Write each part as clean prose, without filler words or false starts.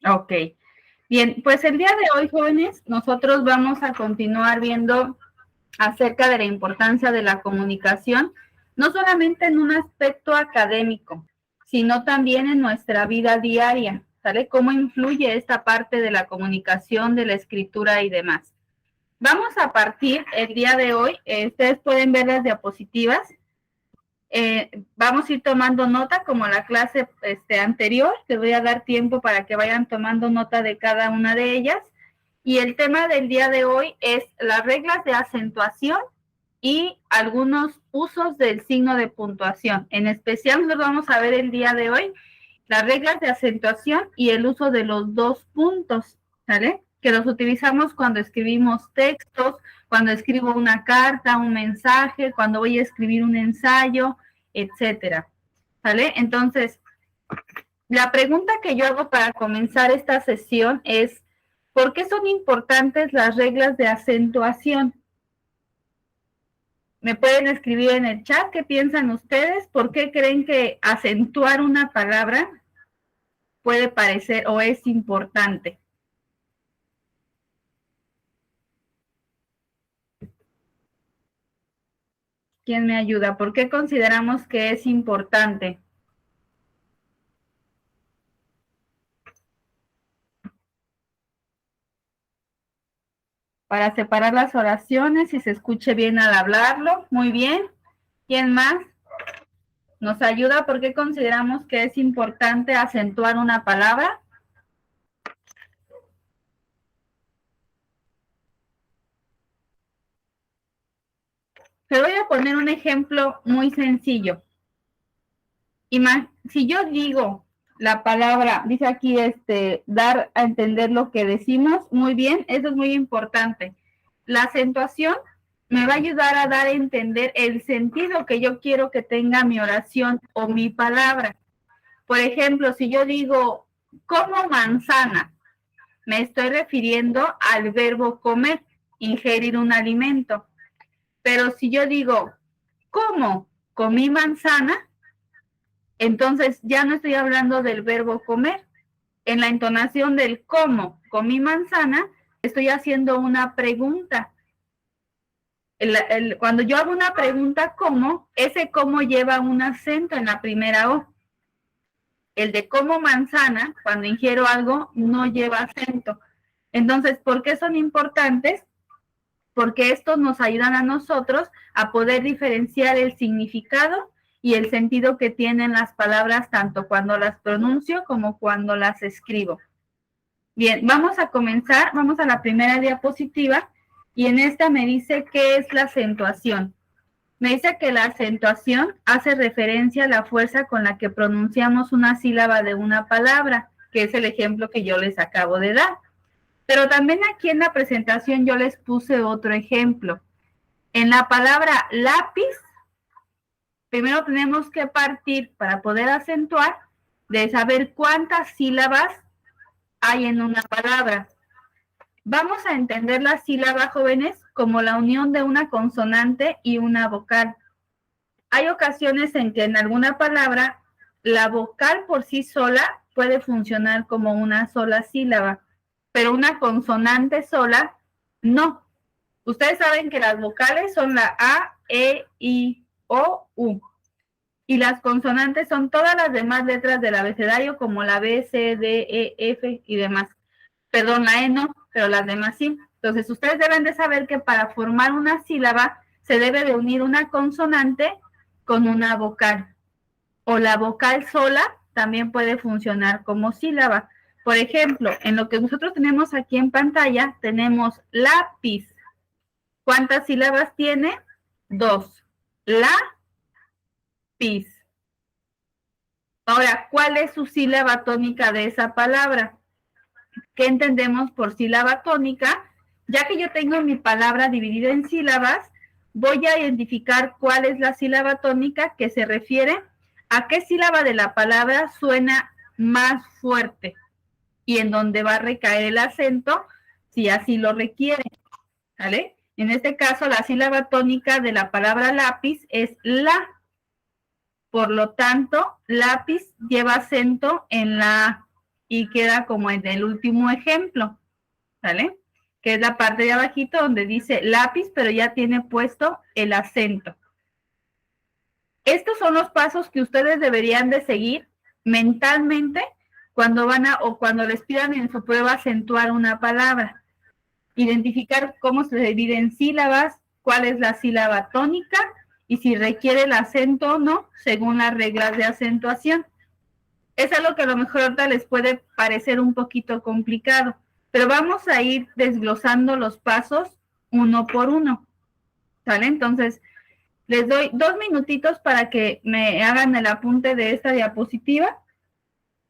Ok. Bien, pues el día de hoy, jóvenes, nosotros vamos a continuar viendo acerca de la importancia de la comunicación, no solamente en un aspecto académico, sino también en nuestra vida diaria, ¿sale? ¿Cómo influye esta parte de la comunicación, de la escritura y demás? Vamos a partir el día de hoy, ustedes pueden ver las diapositivas, vamos a ir tomando nota como la clase anterior, les voy a dar tiempo para que vayan tomando nota de cada una de ellas, y el tema del día de hoy es las reglas de acentuación y algunos usos del signo de puntuación. En especial nos vamos a ver el día de hoy las reglas de acentuación y el uso de los dos puntos, ¿vale? Que los utilizamos cuando escribimos textos, cuando escribo una carta, un mensaje, cuando voy a escribir un ensayo, etcétera, ¿vale? Entonces, la pregunta que yo hago para comenzar esta sesión es, ¿por qué son importantes las reglas de acentuación? Me pueden escribir en el chat qué piensan ustedes, por qué creen que acentuar una palabra puede parecer o es importante. ¿Quién me ayuda? ¿Por qué consideramos que es importante? Para separar las oraciones y se escuche bien al hablarlo. Muy bien. ¿Quién más nos ayuda? ¿Por qué consideramos que es importante acentuar una palabra? Te voy a poner un ejemplo muy sencillo. Si yo digo la palabra, dice aquí, dar a entender lo que decimos, muy bien, eso es muy importante. La acentuación me va a ayudar a dar a entender el sentido que yo quiero que tenga mi oración o mi palabra. Por ejemplo, si yo digo, como manzana, me estoy refiriendo al verbo comer, ingerir un alimento. Pero si yo digo, ¿cómo comí manzana? Entonces ya no estoy hablando del verbo comer. En la entonación del cómo comí manzana, estoy haciendo una pregunta. Cuando yo hago una pregunta cómo, ese cómo lleva un acento en la primera O. El de como manzana, cuando ingiero algo, no lleva acento. Entonces, ¿por qué son importantes? Porque estos nos ayudan a nosotros a poder diferenciar el significado y el sentido que tienen las palabras, tanto cuando las pronuncio como cuando las escribo. Bien, vamos a comenzar, vamos a la primera diapositiva, y en esta me dice qué es la acentuación. Me dice que la acentuación hace referencia a la fuerza con la que pronunciamos una sílaba de una palabra, que es el ejemplo que yo les acabo de dar. Pero también aquí en la presentación yo les puse otro ejemplo. En la palabra lápiz, primero tenemos que partir para poder acentuar de saber cuántas sílabas hay en una palabra. Vamos a entender la sílaba, jóvenes, como la unión de una consonante y una vocal. Hay ocasiones en que en alguna palabra la vocal por sí sola puede funcionar como una sola sílaba, pero una consonante sola no. Ustedes saben que las vocales son la A, E, I, O, U. Y las consonantes son todas las demás letras del abecedario, como la B, C, D, E, F y demás. Perdón, la E no, pero las demás sí. Entonces, ustedes deben de saber que para formar una sílaba se debe de unir una consonante con una vocal. O la vocal sola también puede funcionar como sílaba. Por ejemplo, en lo que nosotros tenemos aquí en pantalla, tenemos lápiz. ¿Cuántas sílabas tiene? 2. La, pis. Ahora, ¿cuál es su sílaba tónica de esa palabra? ¿Qué entendemos por sílaba tónica? Ya que yo tengo mi palabra dividida en sílabas, voy a identificar cuál es la sílaba tónica que se refiere a qué sílaba de la palabra suena más fuerte y en dónde va a recaer el acento si así lo requiere, ¿vale? En este caso, la sílaba tónica de la palabra lápiz es la. Por lo tanto, lápiz lleva acento en la A. y queda como en el último ejemplo, ¿vale? Que es la parte de abajito donde dice lápiz, pero ya tiene puesto el acento. Estos son los pasos que ustedes deberían de seguir mentalmente cuando van a o cuando les pidan en su prueba acentuar una palabra. Identificar cómo se divide en sílabas, cuál es la sílaba tónica y si requiere el acento o no, según las reglas de acentuación. Es algo que a lo mejor ahorita les puede parecer un poquito complicado, pero vamos a ir desglosando los pasos uno por uno, ¿sale? Entonces, les doy 2 minutitos para que me hagan el apunte de esta diapositiva,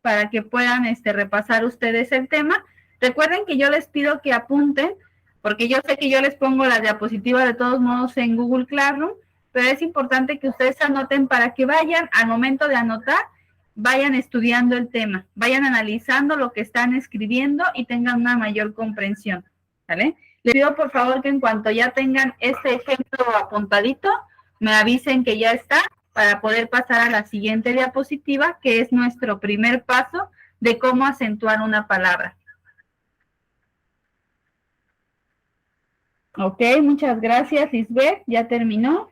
para que puedan repasar ustedes el tema. Recuerden que yo les pido que apunten, porque yo sé que yo les pongo la diapositiva de todos modos en Google Classroom, pero es importante que ustedes anoten para que vayan, al momento de anotar, vayan estudiando el tema, vayan analizando lo que están escribiendo y tengan una mayor comprensión, ¿vale? Les pido por favor que en cuanto ya tengan este ejemplo apuntadito, me avisen que ya está para poder pasar a la siguiente diapositiva, que es nuestro primer paso de cómo acentuar una palabra. Ok, muchas gracias, Lisbeth. ¿Ya terminó?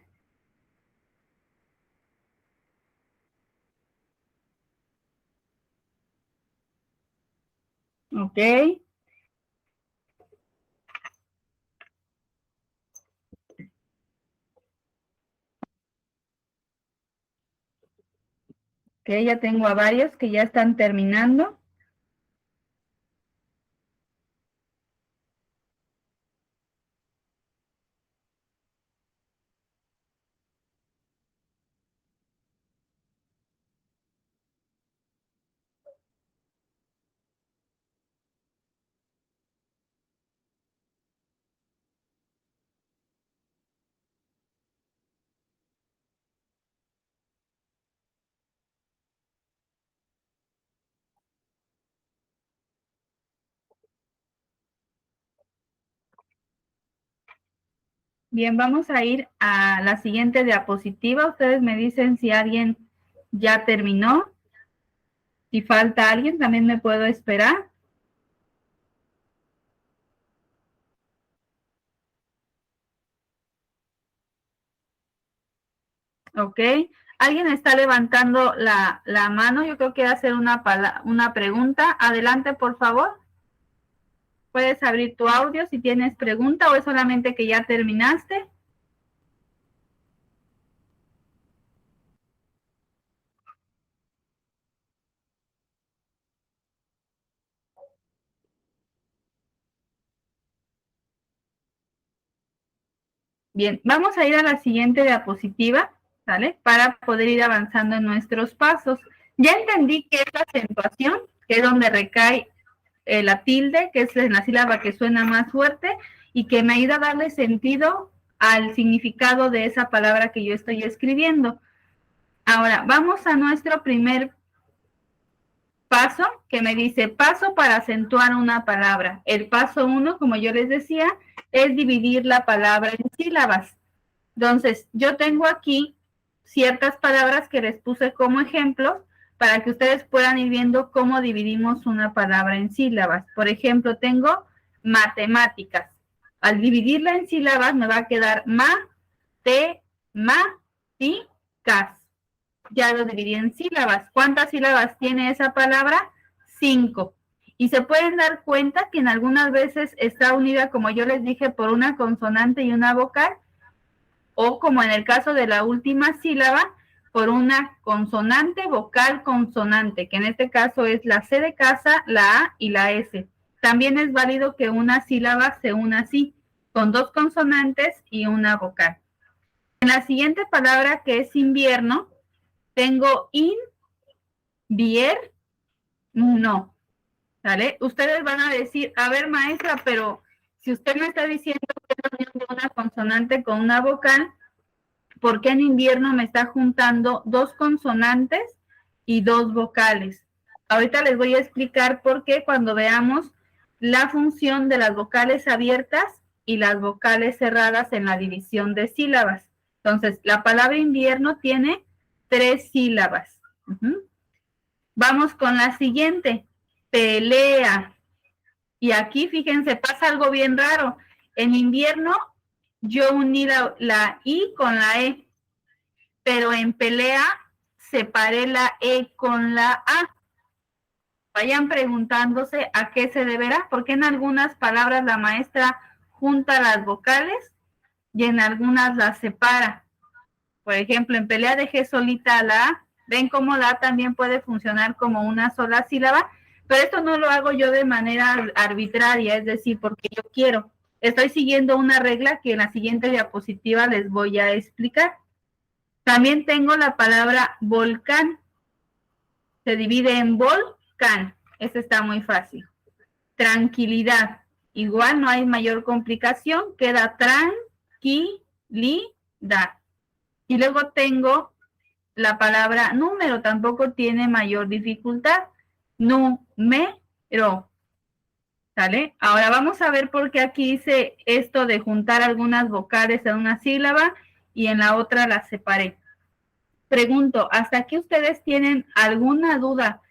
Ok. Ok, ya tengo a varios que ya están terminando. Bien, vamos a ir a la siguiente diapositiva. Ustedes me dicen si alguien ya terminó. Si falta alguien, también me puedo esperar. Ok. ¿Alguien está levantando la mano? Yo creo que va a hacer una pregunta. Adelante, por favor. Puedes abrir tu audio si tienes pregunta o es solamente que ya terminaste. Bien, vamos a ir a la siguiente diapositiva, ¿vale? Para poder ir avanzando en nuestros pasos. Ya entendí que es la acentuación, que es donde recae la tilde, que es la sílaba que suena más fuerte y que me ayuda a darle sentido al significado de esa palabra que yo estoy escribiendo. Ahora, vamos a nuestro primer paso, que me dice paso para acentuar una palabra. El paso 1, como yo les decía, es dividir la palabra en sílabas. Entonces, yo tengo aquí ciertas palabras que les puse como ejemplos para que ustedes puedan ir viendo cómo dividimos una palabra en sílabas. Por ejemplo, tengo matemáticas. Al dividirla en sílabas me va a quedar ma, te, ma, ti, cas. Ya lo dividí en sílabas. ¿Cuántas sílabas tiene esa palabra? 5. Y se pueden dar cuenta que en algunas veces está unida, como yo les dije, por una consonante y una vocal, o como en el caso de la última sílaba, por una consonante, vocal, consonante, que en este caso es la C de casa, la A y la S. También es válido que una sílaba se una así, con 2 consonantes y una vocal. En la siguiente palabra, que es invierno, tengo in, vier, no. ¿Vale? Ustedes van a decir, a ver, maestra, pero si usted me está diciendo que es la unión de una consonante con una vocal, ¿por qué en invierno me está juntando 2 consonantes y 2 vocales? Ahorita les voy a explicar por qué cuando veamos la función de las vocales abiertas y las vocales cerradas en la división de sílabas. Entonces, la palabra invierno tiene 3 sílabas. Vamos con la siguiente. pelea. Y aquí, fíjense, pasa algo bien raro. En invierno, yo uní la I con la E, pero en pelea separé la E con la A. Vayan preguntándose a qué se deberá, porque en algunas palabras la maestra junta las vocales y en algunas las separa. Por ejemplo, en pelea dejé solita la A. Ven cómo la A también puede funcionar como una sola sílaba, pero esto no lo hago yo de manera arbitraria, es decir, porque yo quiero. Estoy siguiendo una regla que en la siguiente diapositiva les voy a explicar. También tengo la palabra volcán. Se divide en volcán. Este está muy fácil. Tranquilidad. Igual no hay mayor complicación. Queda tranquilidad. Y luego tengo la número. Tampoco tiene mayor dificultad. Número. ¿Sale? Ahora vamos a ver por qué aquí hice esto de juntar algunas vocales en una sílaba y en la otra las separé. Pregunto, ¿hasta aquí ustedes tienen alguna duda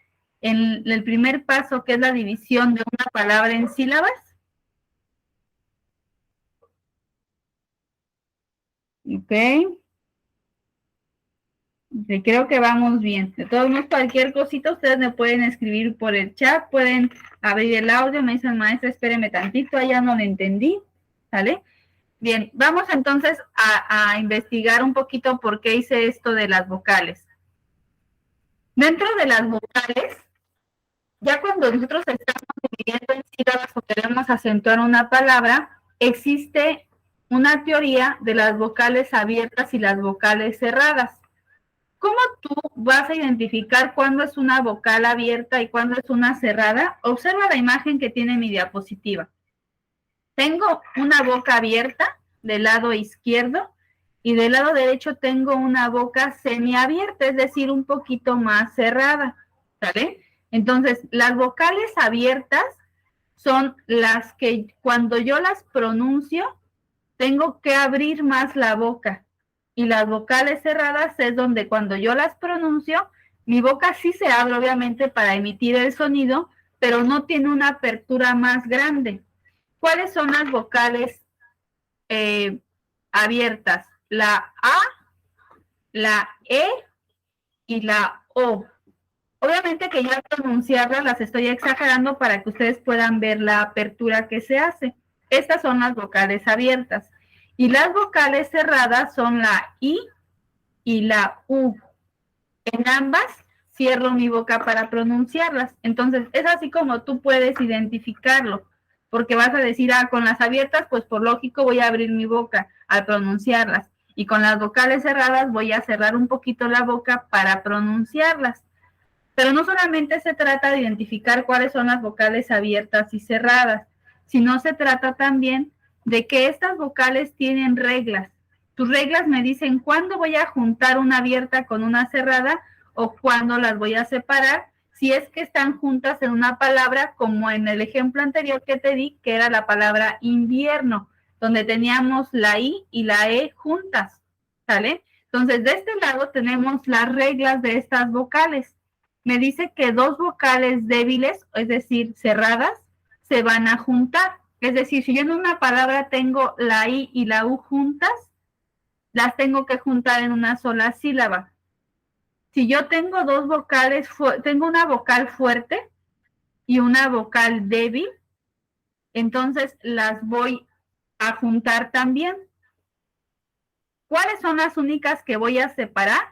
en el primer paso, que es la división de una palabra en sílabas? Ok. Creo que vamos bien. De todos modos, cualquier cosita ustedes me pueden escribir por el chat, pueden abrir el audio, me dicen, maestra, espéreme tantito, allá no lo entendí, ¿sale? Bien, vamos entonces a investigar un poquito por qué hice esto de las vocales. Dentro de las vocales, ya cuando nosotros estamos dividiendo en sílabas o queremos acentuar una palabra, existe una teoría de las vocales abiertas y las vocales cerradas. ¿Cómo tú vas a identificar cuándo es una vocal abierta y cuándo es una cerrada? Observa la imagen que tiene mi diapositiva. Tengo una boca abierta del lado izquierdo y del lado derecho tengo una boca semiabierta, es decir, un poquito más cerrada, ¿sale? Entonces, las vocales abiertas son las que cuando yo las pronuncio, tengo que abrir más la boca. Y las vocales cerradas es donde cuando yo las pronuncio, mi boca sí se abre obviamente para emitir el sonido, pero no tiene una apertura más grande. ¿Cuáles son las vocales abiertas? La A, la E y la O. Obviamente que ya al pronunciarlas las estoy exagerando para que ustedes puedan ver la apertura que se hace. Estas son las vocales abiertas. Y las vocales cerradas son la I y la U. En ambas cierro mi boca para pronunciarlas. Entonces, es así como tú puedes identificarlo, porque vas a decir, con las abiertas, pues por lógico voy a abrir mi boca al pronunciarlas. Y con las vocales cerradas voy a cerrar un poquito la boca para pronunciarlas. Pero no solamente se trata de identificar cuáles son las vocales abiertas y cerradas, sino se trata también de que estas vocales tienen reglas. Tus reglas me dicen cuándo voy a juntar una abierta con una cerrada o cuándo las voy a separar, si es que están juntas en una palabra, como en el ejemplo anterior que te di, que era la palabra invierno, donde teníamos la I y la E juntas, ¿sale? Entonces, de este lado tenemos las reglas de estas vocales. Me dice que dos vocales débiles, es decir, cerradas, se van a juntar. Es decir, si yo en una palabra tengo la I y la U juntas, las tengo que juntar en una sola sílaba. Si yo tengo dos vocales, tengo una vocal fuerte y una vocal débil, entonces las voy a juntar también. ¿Cuáles son las únicas que voy a separar?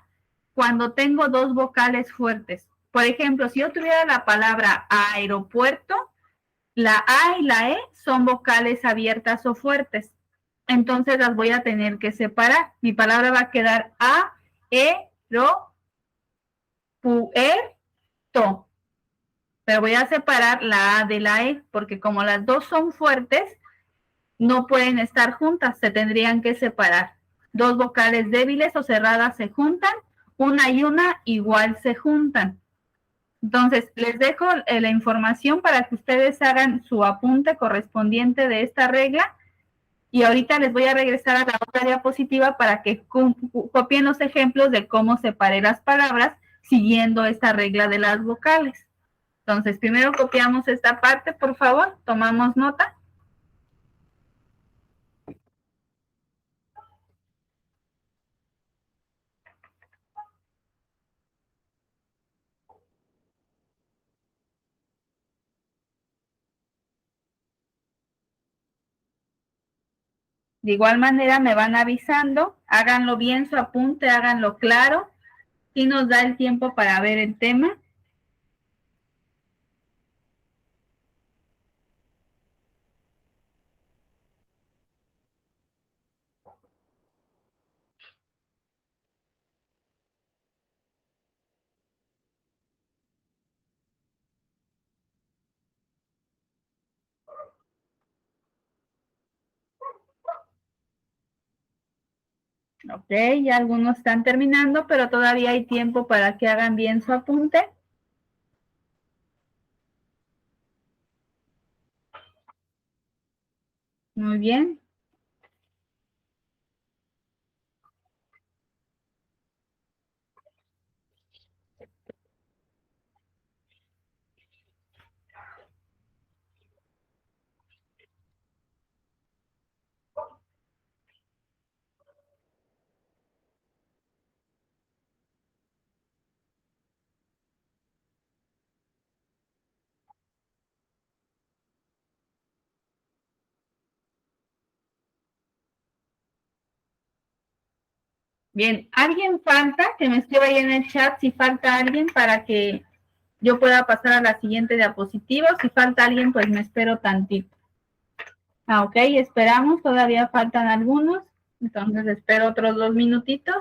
Cuando tengo dos vocales fuertes. Por ejemplo, si yo tuviera la palabra aeropuerto, la A y la E son vocales abiertas o fuertes. Entonces las voy a tener que separar. Mi palabra va a quedar a, e, ro, puerto. Pero voy a separar la A de la E, porque como las dos son fuertes, no pueden estar juntas, se tendrían que separar. Dos vocales débiles o cerradas se juntan, una y una igual se juntan. Entonces, les dejo la información para que ustedes hagan su apunte correspondiente de esta regla y ahorita les voy a regresar a la otra diapositiva para que copien los ejemplos de cómo separé las palabras siguiendo esta regla de las vocales. Entonces, primero copiamos esta parte, por favor, tomamos nota. De igual manera me van avisando, háganlo bien su apunte, háganlo claro, si nos da el tiempo para ver el tema. Ok, ya algunos están terminando, pero todavía hay tiempo para que hagan bien su apunte. Muy bien. Bien, ¿alguien falta? Que me escriba ahí en el chat si falta alguien para que yo pueda pasar a la siguiente diapositiva. Si falta alguien, pues me espero tantito. Ah, ok, esperamos, todavía faltan algunos. Entonces espero otros 2 minutitos.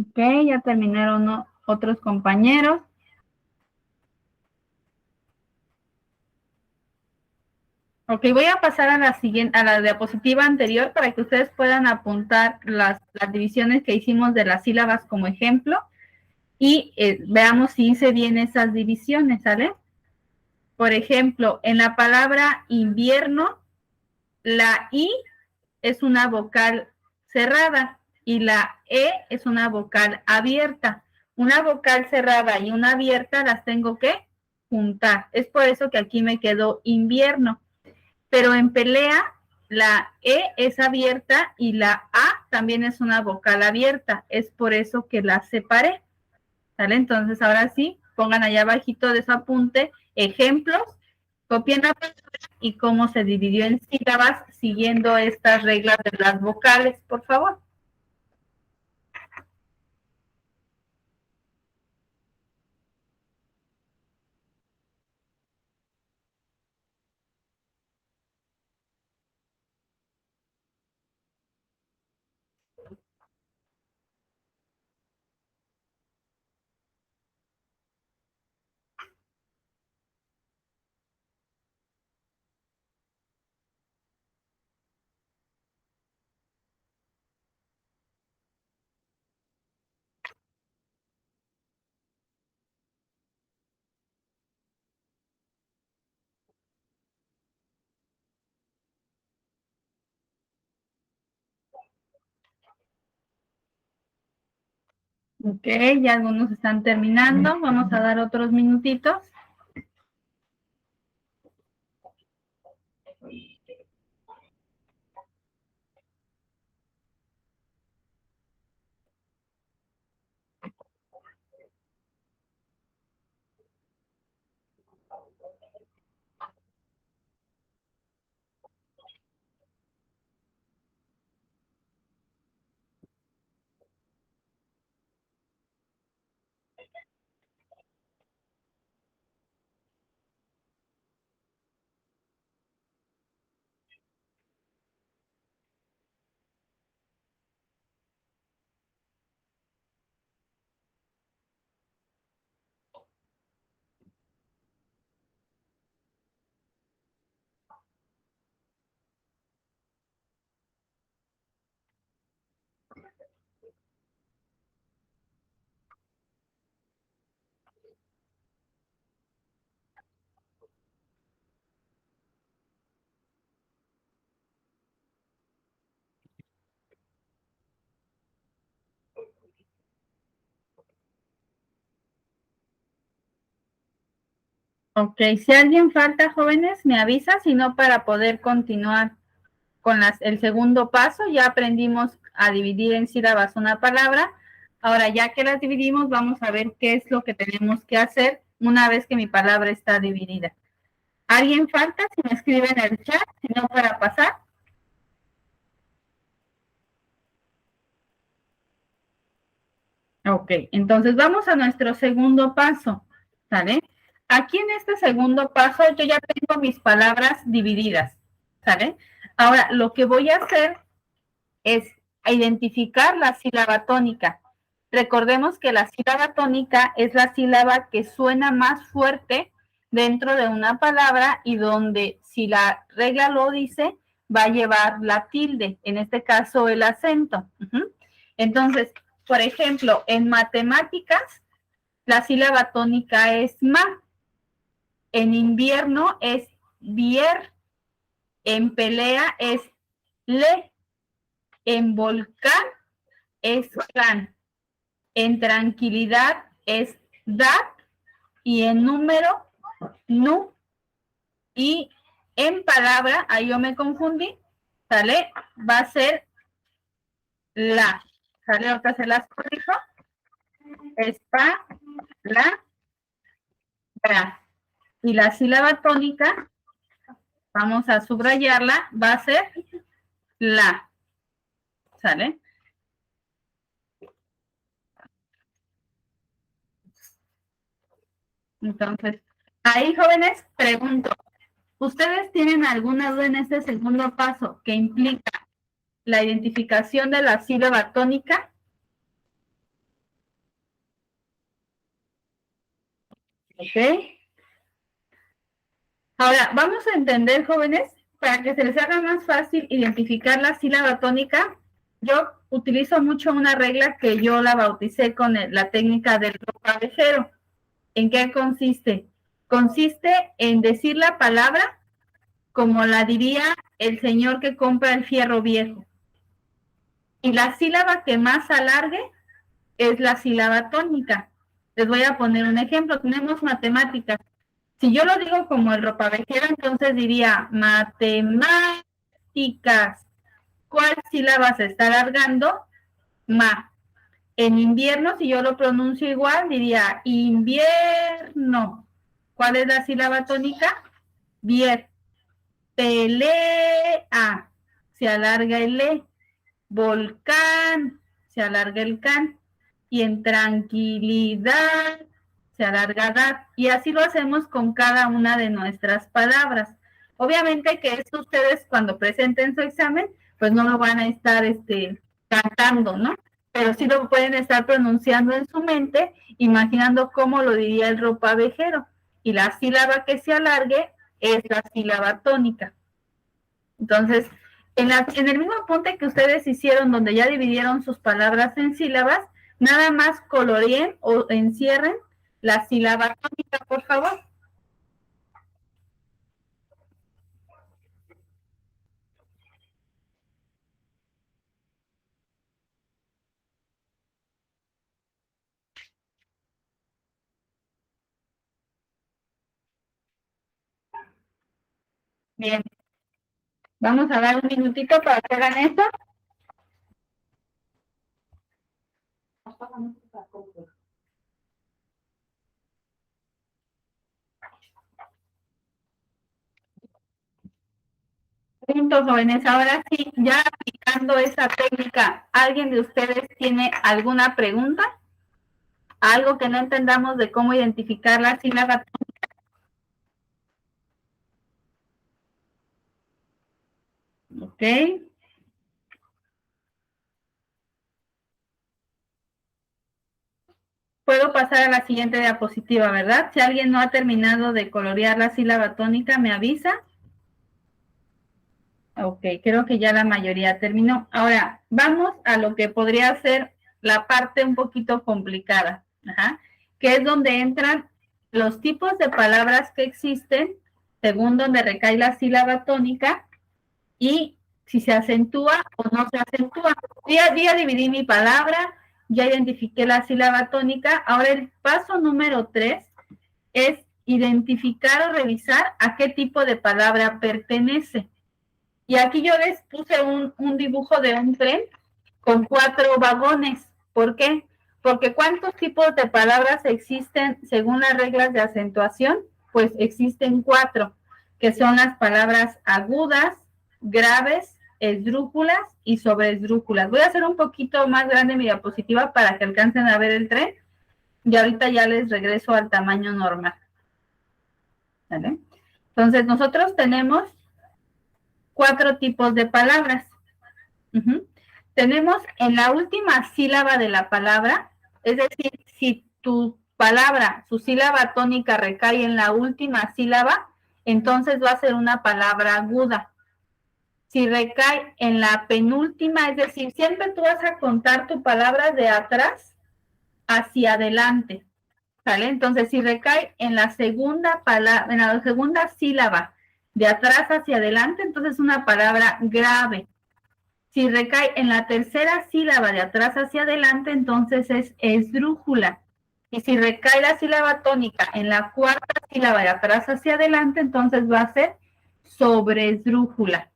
Ok, ya terminaron otros compañeros. Ok, voy a pasar a la siguiente, a la diapositiva anterior para que ustedes puedan apuntar las divisiones que hicimos de las sílabas como ejemplo y veamos si hice bien esas divisiones, ¿sale? Por ejemplo, en la palabra invierno, la I es una vocal cerrada y la E es una vocal abierta. Una vocal cerrada y una abierta las tengo que juntar. Es por eso que aquí me quedó invierno. Pero en pelea, la E es abierta y la A también es una vocal abierta. Es por eso que las separé. ¿Sale? Entonces, ahora sí, pongan allá abajito de su apunte ejemplos, copien la palabra y cómo se dividió en sílabas siguiendo estas reglas de las vocales, por favor. Ok, ya algunos están terminando. Vamos a dar otros minutitos. Ok, si alguien falta, jóvenes, me avisa, si no, para poder continuar con el segundo paso. Ya aprendimos a dividir en sílabas una palabra. Ahora, ya que las dividimos, vamos a ver qué es lo que tenemos que hacer una vez que mi palabra está dividida. ¿Alguien falta? Si me escribe en el chat, si no, para pasar. Ok, entonces vamos a nuestro segundo paso, ¿sale? Aquí en este segundo paso yo ya tengo mis palabras divididas, ¿sale? Ahora, lo que voy a hacer es identificar la sílaba tónica. Recordemos que la sílaba tónica es la sílaba que suena más fuerte dentro de una palabra y donde, si la regla lo dice, va a llevar la tilde, en este caso el acento. Entonces, por ejemplo, en matemáticas, la sílaba tónica es ma. En invierno es vier. En pelea es le. En volcán es can. En tranquilidad es dat. Y en número, nu. Y en palabra, ahí yo me confundí, ¿sale? Va a ser la. ¿Sale? Ahorita se las corrijo. Es pa, la, ra. Y la sílaba tónica, vamos a subrayarla, va a ser la. ¿Sale? Entonces, ahí, jóvenes, pregunto, ¿ustedes tienen alguna duda en este segundo paso que implica la identificación de la sílaba tónica? ¿Ok? Ahora, vamos a entender, jóvenes, para que se les haga más fácil identificar la sílaba tónica. Yo utilizo mucho una regla que yo la bauticé con la técnica del ropavejero. ¿En qué consiste? Consiste en decir la palabra como la diría el señor que compra el fierro viejo. Y la sílaba que más alargue es la sílaba tónica. Les voy a poner un ejemplo. Tenemos matemáticas. Si yo lo digo como el ropavejero, entonces diría matemáticas. ¿Cuál sílaba se está alargando? Ma. En invierno, si yo lo pronuncio igual, diría invierno. ¿Cuál es la sílaba tónica? Vier. Pelea. Se alarga el E. Volcán. Se alarga el can. Y en tranquilidad se alarga dat. Y así lo hacemos con cada una de nuestras palabras. Obviamente que esto ustedes cuando presenten su examen, pues no lo van a estar cantando, ¿no? Pero sí lo pueden estar pronunciando en su mente, imaginando cómo lo diría el ropavejero. Y la sílaba que se alargue es la sílaba tónica. Entonces, en el mismo apunte que ustedes hicieron, donde ya dividieron sus palabras en sílabas, nada más coloreen o encierren la sílaba tónica, por favor. Bien, vamos a dar un minutito para que hagan esto. Punto, jóvenes. Ahora sí, ya aplicando esa técnica, ¿alguien de ustedes tiene alguna pregunta? ¿Algo que no entendamos de cómo identificar la sílaba tónica? Ok. Puedo pasar a la siguiente diapositiva, ¿verdad? Si alguien no ha terminado de colorear la sílaba tónica, me avisa. Ok, creo que ya la mayoría terminó. Ahora, vamos a lo que podría ser la parte un poquito complicada, que es donde entran los tipos de palabras que existen según donde recae la sílaba tónica y si se acentúa o no se acentúa. Ya dividí mi palabra, ya identifiqué la sílaba tónica. Ahora el paso número 3 es identificar o revisar a qué tipo de palabra pertenece. Y aquí yo les puse un dibujo de un tren con 4 vagones. ¿Por qué? Porque ¿cuántos tipos de palabras existen según las reglas de acentuación? Pues existen 4, que son las palabras agudas, graves, esdrújulas y sobreesdrújulas. Voy a hacer un poquito más grande mi diapositiva para que alcancen a ver el tren y ahorita ya les regreso al tamaño normal. ¿Vale? Entonces nosotros tenemos 4 tipos de palabras. Tenemos en la última sílaba de la palabra, es decir, si tu palabra, su sílaba tónica recae en la última sílaba, entonces va a ser una palabra aguda. Si recae en la penúltima, es decir, siempre tú vas a contar tu palabra de atrás hacia adelante, ¿vale? Entonces, si recae en la segunda palabra, en la segunda sílaba de atrás hacia adelante, entonces es una palabra grave. Si recae en la tercera sílaba de atrás hacia adelante, entonces es esdrújula. Y si recae la sílaba tónica en la cuarta sílaba de atrás hacia adelante, entonces va a ser sobreesdrújula.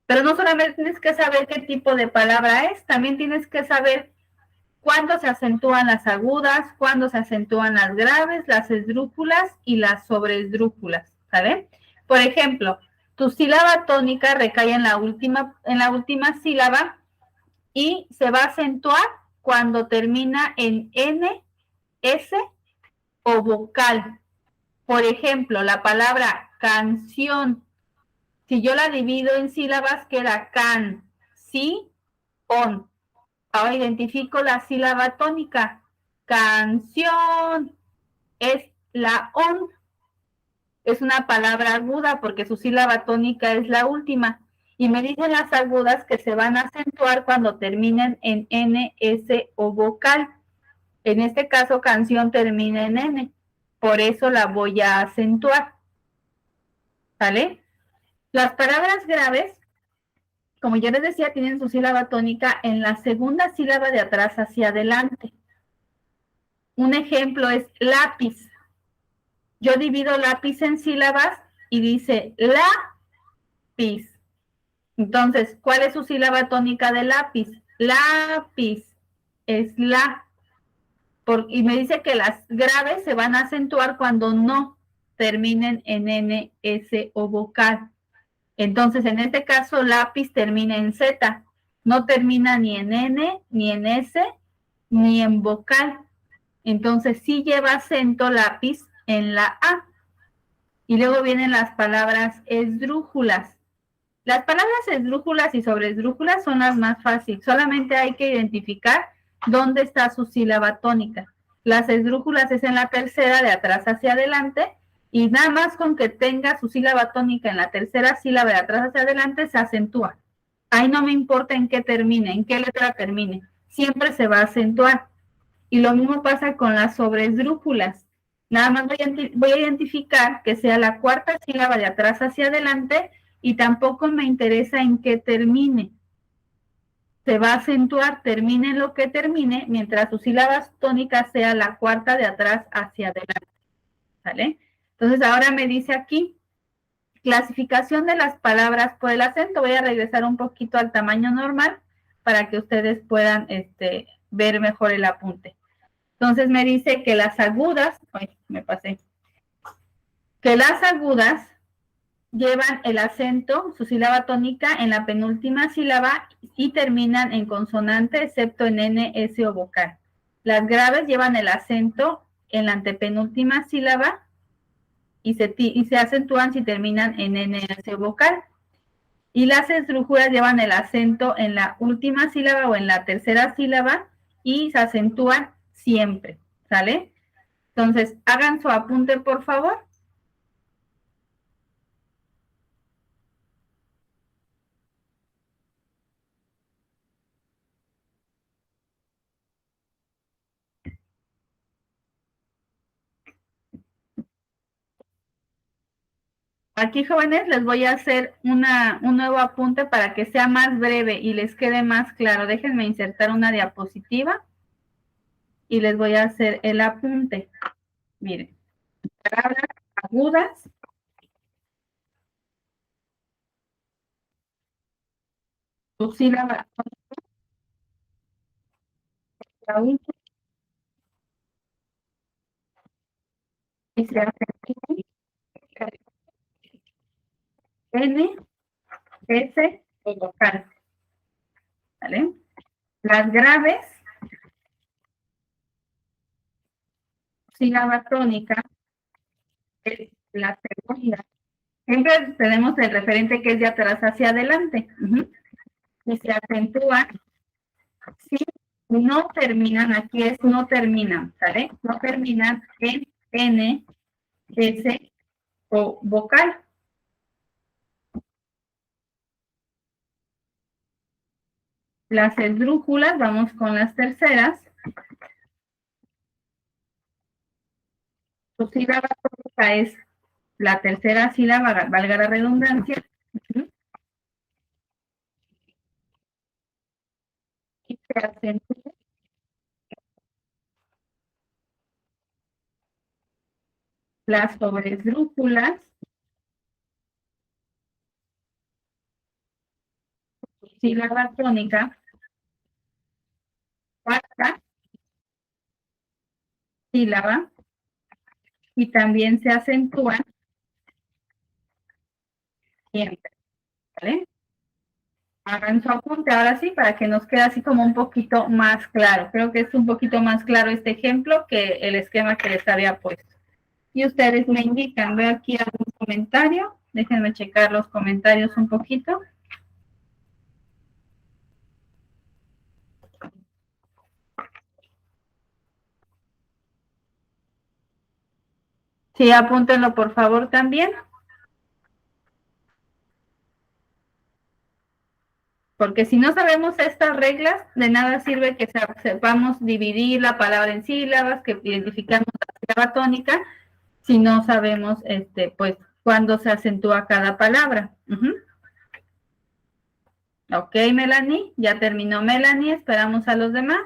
Pero no solamente tienes que saber qué tipo de palabra es, también tienes que saber cuándo se acentúan las agudas, cuándo se acentúan las graves, las esdrújulas y las sobreesdrújulas, ¿sabes? Por ejemplo, tu sílaba tónica recae en la última sílaba y se va a acentuar cuando termina en N, S o vocal. Por ejemplo, la palabra canción, si yo la divido en sílabas, queda can, si, on. Ahora identifico la sílaba tónica. Canción es la on. Es una palabra aguda porque su sílaba tónica es la última. Y me dicen las agudas que se van a acentuar cuando terminen en N, S o vocal. En este caso, canción termina en N. Por eso la voy a acentuar. ¿Vale? Las palabras graves, como yo les decía, tienen su sílaba tónica en la segunda sílaba de atrás hacia adelante. Un ejemplo es lápiz. Yo divido lápiz en sílabas y dice lápiz. Entonces, ¿cuál es su sílaba tónica de lápiz? Lápiz es la. Y me dice que las graves se van a acentuar cuando no terminen en N, S o vocal. Entonces, en este caso, lápiz termina en Z. No termina ni en N, ni en S, ni en vocal. Entonces, sí lleva acento lápiz en la A. Y luego vienen las palabras esdrújulas. Las palabras esdrújulas y sobreesdrújulas son las más fáciles. Solamente hay que identificar dónde está su sílaba tónica. Las esdrújulas es en la tercera, de atrás hacia adelante, y nada más con que tenga su sílaba tónica en la tercera sílaba de atrás hacia adelante, se acentúa. Ahí no me importa en qué termine, en qué letra termine. Siempre se va a acentuar. Y lo mismo pasa con las sobreesdrújulas. Nada más voy a identificar que sea la cuarta sílaba de atrás hacia adelante y tampoco me interesa en qué termine. Se va a acentuar, termine en lo que termine, mientras su sílaba tónica sea la cuarta de atrás hacia adelante. ¿Vale? Entonces ahora me dice aquí, clasificación de las palabras por el acento. Voy a regresar un poquito al tamaño normal para que ustedes puedan ver mejor el apunte. Entonces me dice que las agudas, que las agudas llevan el acento, su sílaba tónica, en la penúltima sílaba y terminan en consonante, excepto en N, S o vocal. Las graves llevan el acento en la antepenúltima sílaba y se acentúan si terminan en N, S o vocal. Y las esdrújulas llevan el acento en la última sílaba o en la tercera sílaba y se acentúan siempre, ¿sale? Entonces, hagan su apunte, por favor. Aquí, jóvenes, les voy a hacer un nuevo apunte para que sea más breve y les quede más claro. Déjenme insertar una diapositiva y les voy a hacer el apunte. Miren, palabras agudas, su sílaba la última y se acentúa N, S o vocal, ¿vale? Las graves, sílaba tónica, es la segunda. Siempre tenemos el referente que es de atrás hacia adelante. Y se acentúa si no terminan, aquí es no terminan, ¿sale? No terminan en N, S o vocal. Las esdrújulas, vamos con las terceras. Su sílaba tónica es la tercera sílaba, valga la redundancia. Y se acentúa las sobresdrújulas, su sílaba tónica, cuarta sílaba, y también se acentúan siempre, ¿vale? Hagan su apunte ahora sí para que nos quede así como un poquito más claro. Creo que es un poquito más claro este ejemplo que el esquema que les había puesto. Y ustedes me indican, veo aquí algún comentario. Déjenme checar los comentarios un poquito. Sí, apúntenlo por favor también. Porque si no sabemos estas reglas, de nada sirve que sepamos dividir la palabra en sílabas, que identificamos la sílaba tónica, si no sabemos, pues, cuándo se acentúa cada palabra. Ok, Melanie, ya terminó Melanie, esperamos a los demás.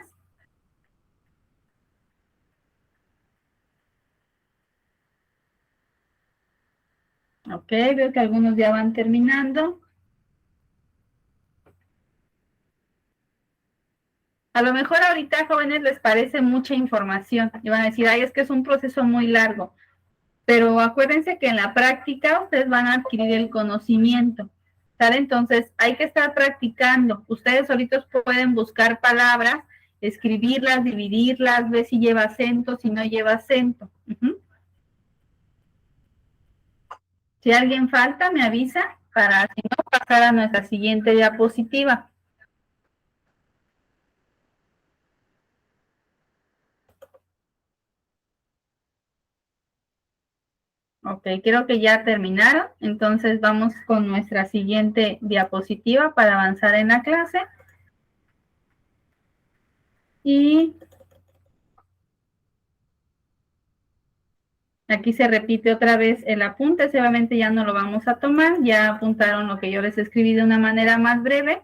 Ok, veo que algunos ya van terminando. A lo mejor ahorita, jóvenes, les parece mucha información y van a decir, ay, es que es un proceso muy largo. Pero acuérdense que en la práctica ustedes van a adquirir el conocimiento, ¿sale? Entonces hay que estar practicando. Ustedes solitos pueden buscar palabras, escribirlas, dividirlas, ver si lleva acento, si no lleva acento. Si alguien falta, me avisa para, si no, pasar a nuestra siguiente diapositiva. Ok, creo que ya terminaron. Entonces vamos con nuestra siguiente diapositiva para avanzar en la clase. Y aquí se repite otra vez el apunte, seguramente ya no lo vamos a tomar, ya apuntaron lo que yo les escribí de una manera más breve.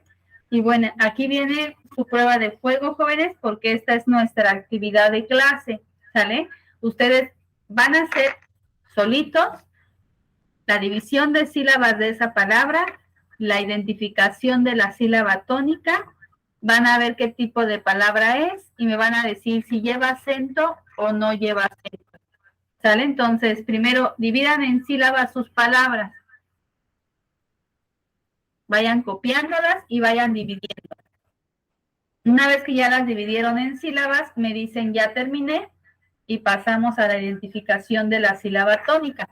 Y bueno, aquí viene su prueba de fuego, jóvenes, porque esta es nuestra actividad de clase, ¿sale? Ustedes van a hacer solitos la división de sílabas de esa palabra, la identificación de la sílaba tónica, van a ver qué tipo de palabra es y me van a decir si lleva acento o no lleva acento. ¿Sale? Entonces, primero dividan en sílabas sus palabras. Vayan copiándolas y vayan dividiendo. Una vez que ya las dividieron en sílabas, me dicen ya terminé y pasamos a la identificación de la sílaba tónica.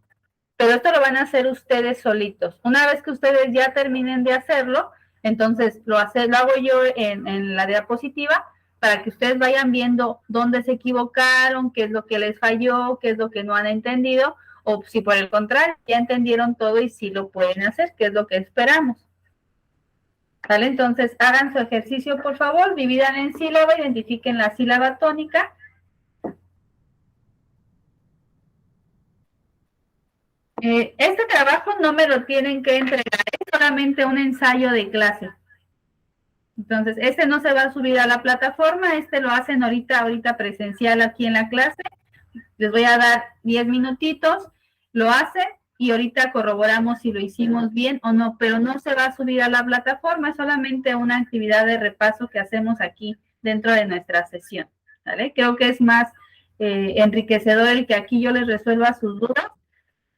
Pero esto lo van a hacer ustedes solitos. Una vez que ustedes ya terminen de hacerlo, entonces lo hago yo en la diapositiva para que ustedes vayan viendo dónde se equivocaron, qué es lo que les falló, qué es lo que no han entendido, o si por el contrario ya entendieron todo y sí lo pueden hacer, que es lo que esperamos. ¿Vale? Entonces hagan su ejercicio, por favor, dividan en sílaba, identifiquen la sílaba tónica. Este trabajo no me lo tienen que entregar, es solamente un ensayo de clase. Entonces, este no se va a subir a la plataforma, este lo hacen ahorita presencial aquí en la clase. Les voy a dar 10 minutitos lo hace y ahorita corroboramos si lo hicimos bien o no, pero no se va a subir a la plataforma, es solamente una actividad de repaso que hacemos aquí dentro de nuestra sesión, ¿vale? Creo que es más enriquecedor el que aquí yo les resuelva sus dudas.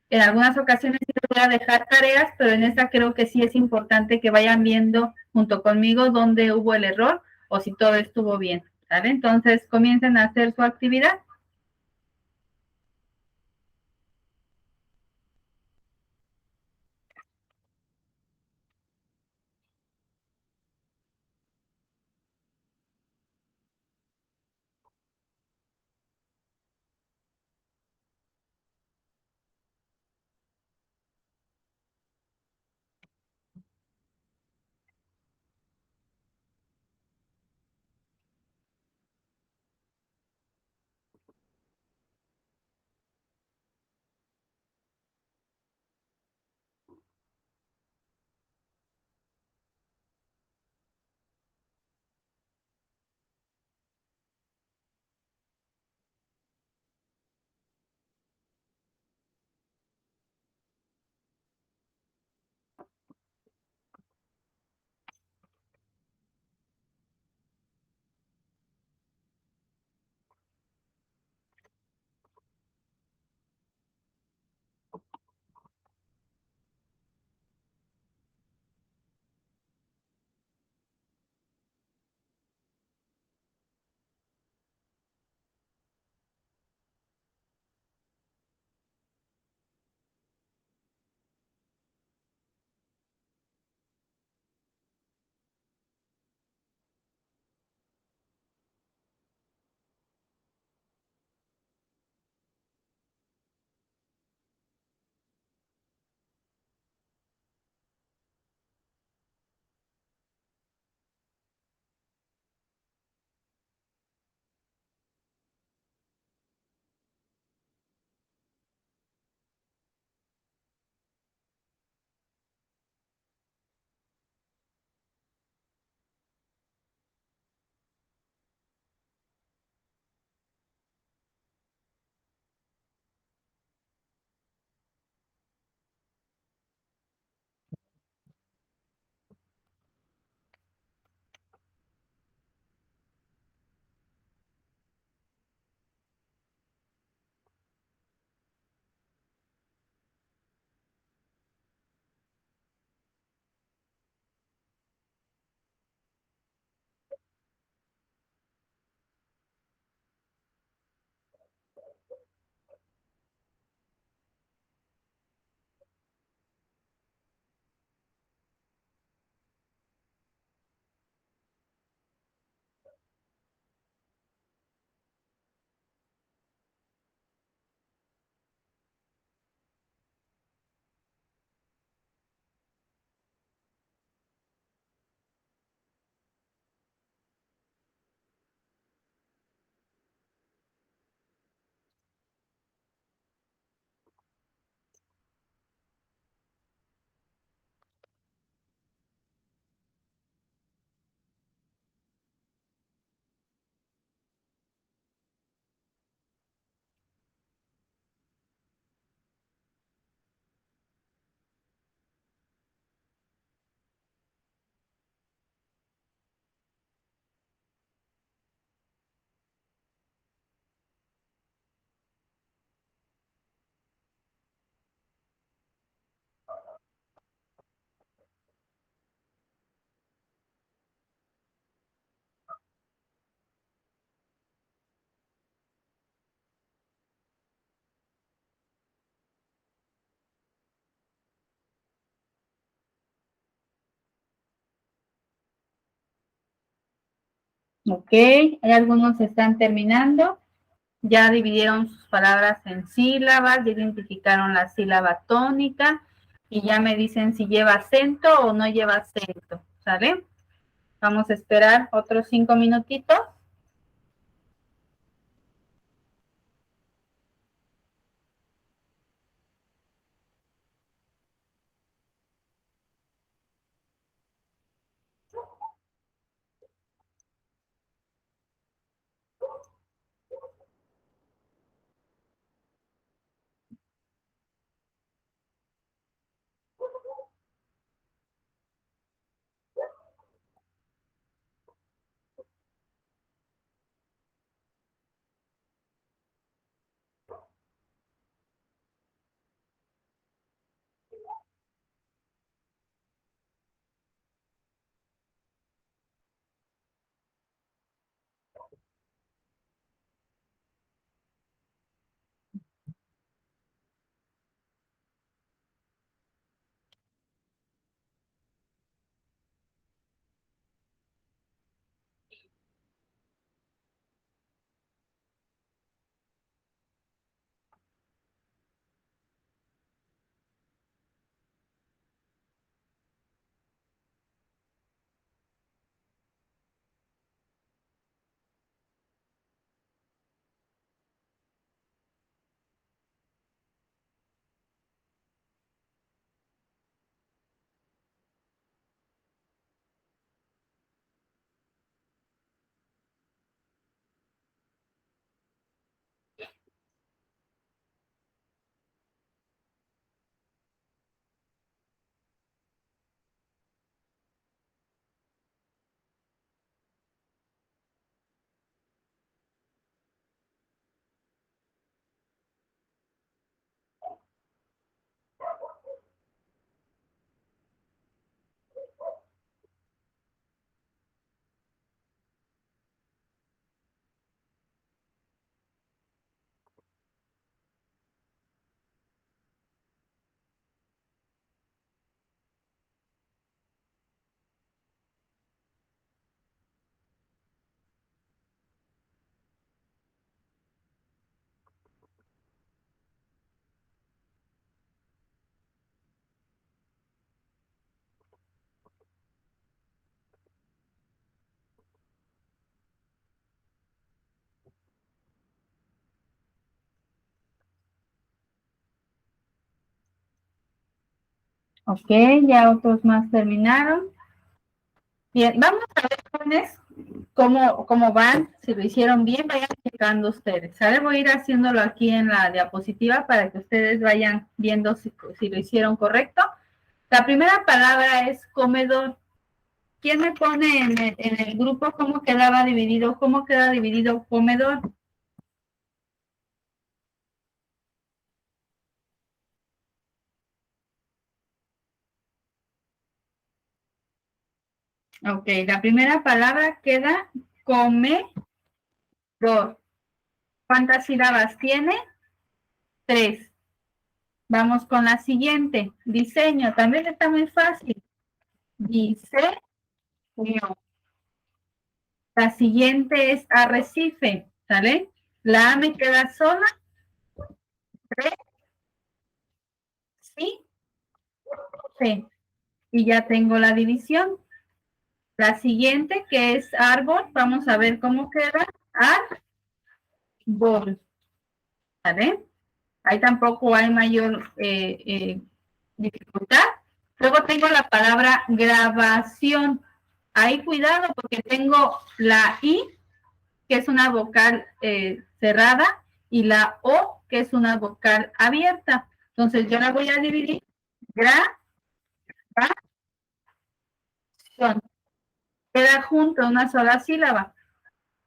En algunas ocasiones sí les voy a dejar tareas, pero en esta creo que sí es importante que vayan viendo junto conmigo dónde hubo el error o si todo estuvo bien, ¿vale? Entonces comiencen a hacer su actividad. Ok, hay algunos que están terminando. Ya dividieron sus palabras en sílabas, ya identificaron la sílaba tónica y ya me dicen si lleva acento o no lleva acento, ¿sale? Vamos a esperar otros 5 minutitos. Ok, ya otros más terminaron. Bien, vamos a ver jóvenes, cómo van. Si lo hicieron bien, vayan checando ustedes. ¿Sale? Voy a ir haciéndolo aquí en la diapositiva para que ustedes vayan viendo si lo hicieron correcto. La primera palabra es comedor. ¿Quién me pone en el grupo cómo quedaba dividido? ¿Cómo queda dividido comedor? Ok, la primera palabra queda comedor. ¿Cuántas sílabas tiene? 3. Vamos con la siguiente. Diseño. También está muy fácil. Diseño. La siguiente es arrecife. ¿Sale? La A me queda sola. Re, sí, C. Y ya tengo la división. La siguiente, que es árbol, vamos a ver cómo queda. Árbol. ¿Sale? Ahí tampoco hay mayor dificultad. Luego tengo la palabra grabación. Ahí cuidado porque tengo la I, que es una vocal cerrada, y la O, que es una vocal abierta. Entonces yo la voy a dividir. Grabación. Queda junto una sola sílaba.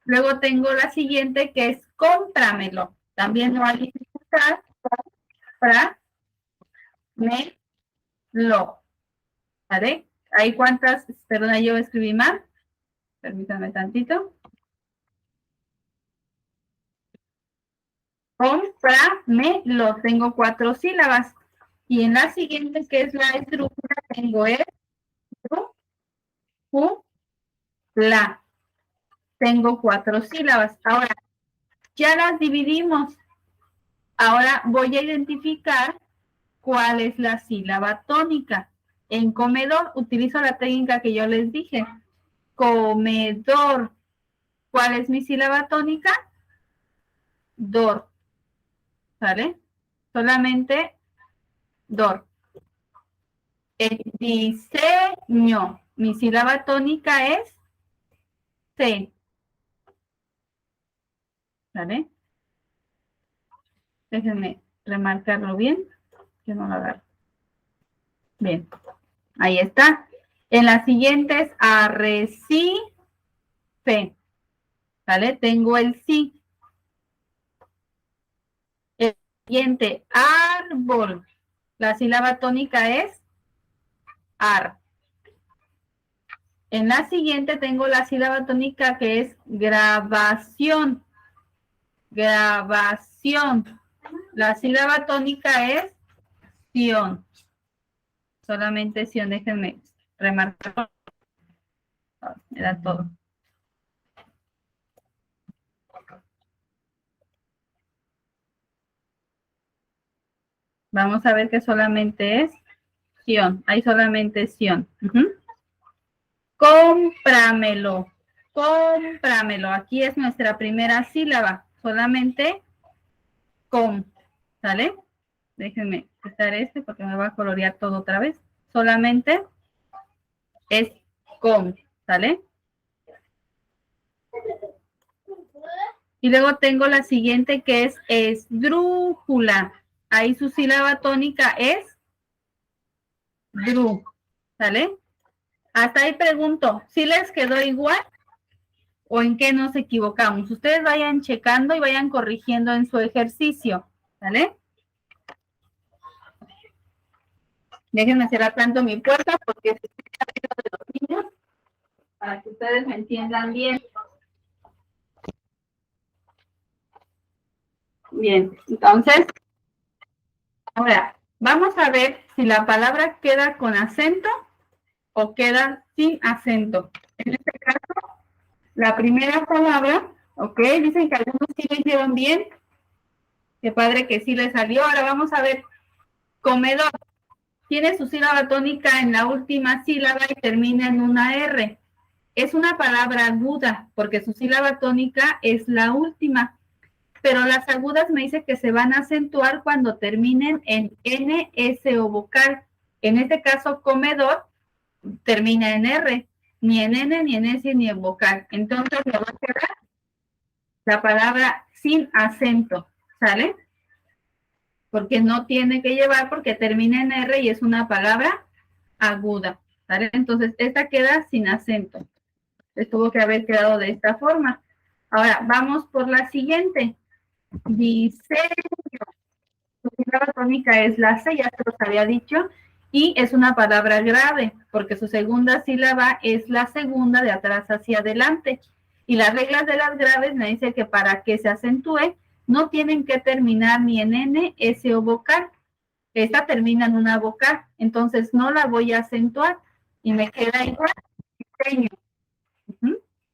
Luego tengo la siguiente que es cómpramelo. También no hay dificultad. Cómpramelo. ¿Vale? ¿Hay cuántas? Perdona, yo escribí mal. Permítame tantito. Cómpramelo. Tengo 4 sílabas. Y en la siguiente, que es la estructura, tengo la. Tengo 4 sílabas. Ahora, ya las dividimos. Ahora voy a identificar cuál es la sílaba tónica. En comedor utilizo la técnica que yo les dije. Comedor. ¿Cuál es mi sílaba tónica? Dor. ¿Sale? Solamente dor. El diseño. Mi sílaba tónica es C. ¿Vale? Déjenme remarcarlo bien. Que no lo agarro. Bien. Ahí está. En las siguientes, arrecife. ¿Vale? Tengo el sí. El siguiente, árbol. La sílaba tónica es ar. En la siguiente tengo la sílaba tónica que es grabación. Grabación. La sílaba tónica es ción. Solamente ción. Déjenme remarcar. Era todo. Vamos a ver que solamente es ción. Hay solamente ción. Cómpramelo. Cómpramelo. Aquí es nuestra primera sílaba. Solamente con. ¿Sale? Déjenme quitar este porque me va a colorear todo otra vez. Solamente es con. ¿Sale? Y luego tengo la siguiente que es esdrújula. Ahí su sílaba tónica es dru. ¿Sale? Hasta ahí pregunto, ¿si les quedó igual o en qué nos equivocamos? Ustedes vayan checando y vayan corrigiendo en su ejercicio. ¿Sale? Déjenme cerrar tanto mi puerta porque se está de los niños para que ustedes me entiendan bien. Bien, entonces, ahora vamos a ver si la palabra queda con acento o queda sin acento. En este caso, la primera palabra, ok, dicen que algunos sí lo hicieron bien. Qué padre que sí le salió. Ahora vamos a ver, comedor. Tiene su sílaba tónica en la última sílaba y termina en una R. Es una palabra aguda porque su sílaba tónica es la última. Pero las agudas me dice que se van a acentuar cuando terminen en N, S o vocal. En este caso, comedor termina en R, ni en N, ni en S, ni en vocal. Entonces me va a quedar la palabra sin acento, ¿sale? Porque no tiene que llevar, porque termina en R y es una palabra aguda, ¿sale? Entonces esta queda sin acento. Tuvo que haber quedado de esta forma. Ahora, vamos por la siguiente. Diseño. Su sílaba tónica es la C, ya se los había dicho, y es una palabra grave, porque su segunda sílaba es la segunda de atrás hacia adelante. Y las reglas de las graves me dice que para que se acentúe, no tienen que terminar ni en N, S o vocal. Esta termina en una vocal, entonces no la voy a acentuar y me queda igual. Diseño.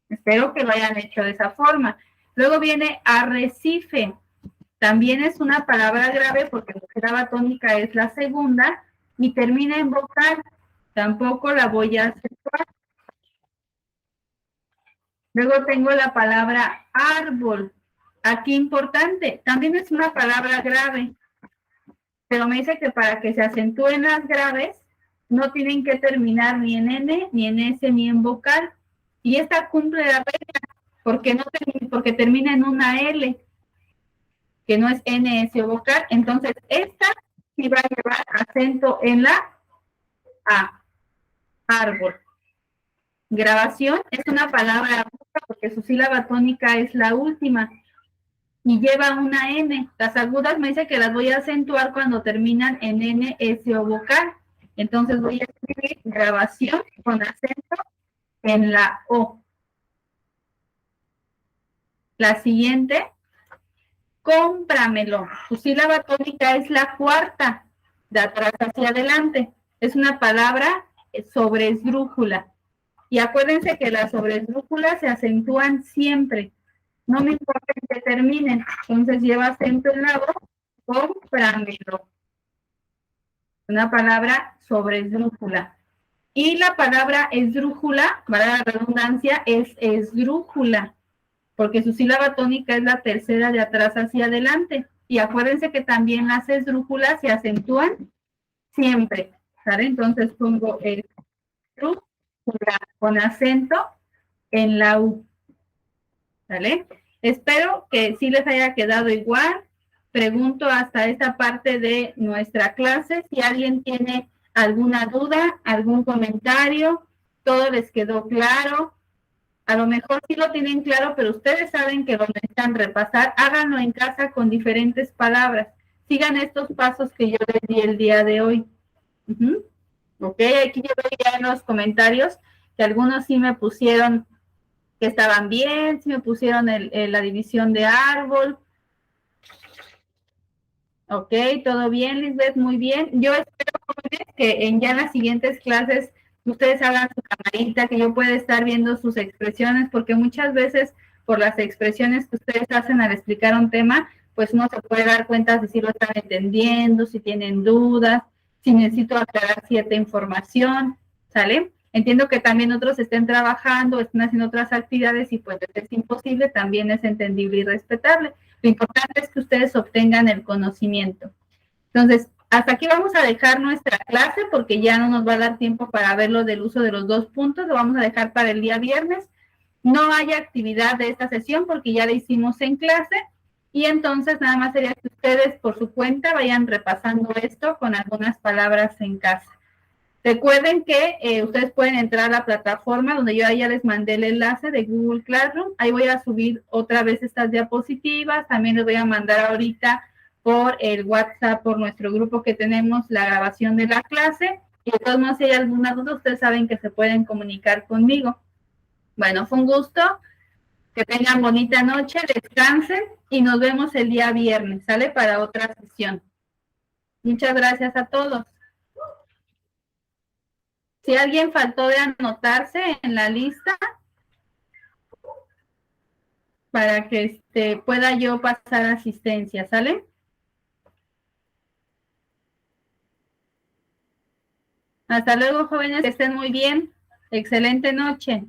Espero que lo hayan hecho de esa forma. Luego viene arrecife. También es una palabra grave porque la sílaba tónica es la segunda y termina en vocal. Tampoco la voy a acentuar. Luego tengo la palabra árbol. Aquí importante, también es una palabra grave, pero me dice que para que se acentúen las graves, no tienen que terminar ni en N, ni en S, ni en vocal. Y esta cumple la regla, porque termina en una L, que no es N, S o vocal. Entonces, esta sí va a llevar acento en la A, árbol. Grabación es una palabra aguda porque su sílaba tónica es la última y lleva una N. Las agudas me dice que las voy a acentuar cuando terminan en N, S o vocal. Entonces voy a escribir grabación con acento en la O. La siguiente, cómpramelo. Su sílaba tónica es la cuarta, de atrás hacia adelante. Es una palabra sobre esdrújula. Y acuérdense que las sobresdrújulas se acentúan siempre. No me importa que terminen. Entonces lleva acento en la voz, cómpramelo. Una palabra sobresdrújula. Y la palabra esdrújula, para la redundancia, es esdrújula, porque su sílaba tónica es la tercera de atrás hacia adelante. Y acuérdense que también las esdrújulas se acentúan siempre, ¿sale? Entonces pongo esdrújula con acento en la U, ¿sale? Espero que sí les haya quedado igual. Pregunto hasta esta parte de nuestra clase si alguien tiene alguna duda, algún comentario, todo les quedó claro. A lo mejor sí lo tienen claro, pero ustedes saben que lo necesitan repasar. Háganlo en casa con diferentes palabras. Sigan estos pasos que yo les di el día de hoy. Ok, aquí yo veo ya en los comentarios que algunos sí me pusieron que estaban bien, sí me pusieron la división de árbol. Ok, todo bien, Lisbeth, muy bien. Yo espero, jóvenes, que ya en las siguientes clases ustedes hagan su camarita, que yo pueda estar viendo sus expresiones, porque muchas veces por las expresiones que ustedes hacen al explicar un tema, pues uno se puede dar cuenta de si lo están entendiendo, si tienen dudas, si necesito aclarar cierta información, ¿sale? Entiendo que también otros estén trabajando, estén haciendo otras actividades y pues es imposible, también es entendible y respetable. Lo importante es que ustedes obtengan el conocimiento. Entonces, hasta aquí vamos a dejar nuestra clase porque ya no nos va a dar tiempo para ver lo del uso de los 2 puntos, lo vamos a dejar para el día viernes. No hay actividad de esta sesión porque ya la hicimos en clase y entonces nada más sería que ustedes por su cuenta vayan repasando esto con algunas palabras en casa. Recuerden que ustedes pueden entrar a la plataforma donde yo ya les mandé el enlace de Google Classroom. Ahí voy a subir otra vez estas diapositivas. También les voy a mandar ahorita por el WhatsApp, por nuestro grupo que tenemos, la grabación de la clase. Y de todos modos, si hay alguna duda, ustedes saben que se pueden comunicar conmigo. Bueno, fue un gusto. Que tengan bonita noche, descansen y nos vemos el día viernes, ¿sale? Para otra sesión. Muchas gracias a todos. Si alguien faltó de anotarse en la lista para que pueda yo pasar asistencia, ¿sale? Hasta luego, jóvenes, que estén muy bien. Excelente noche.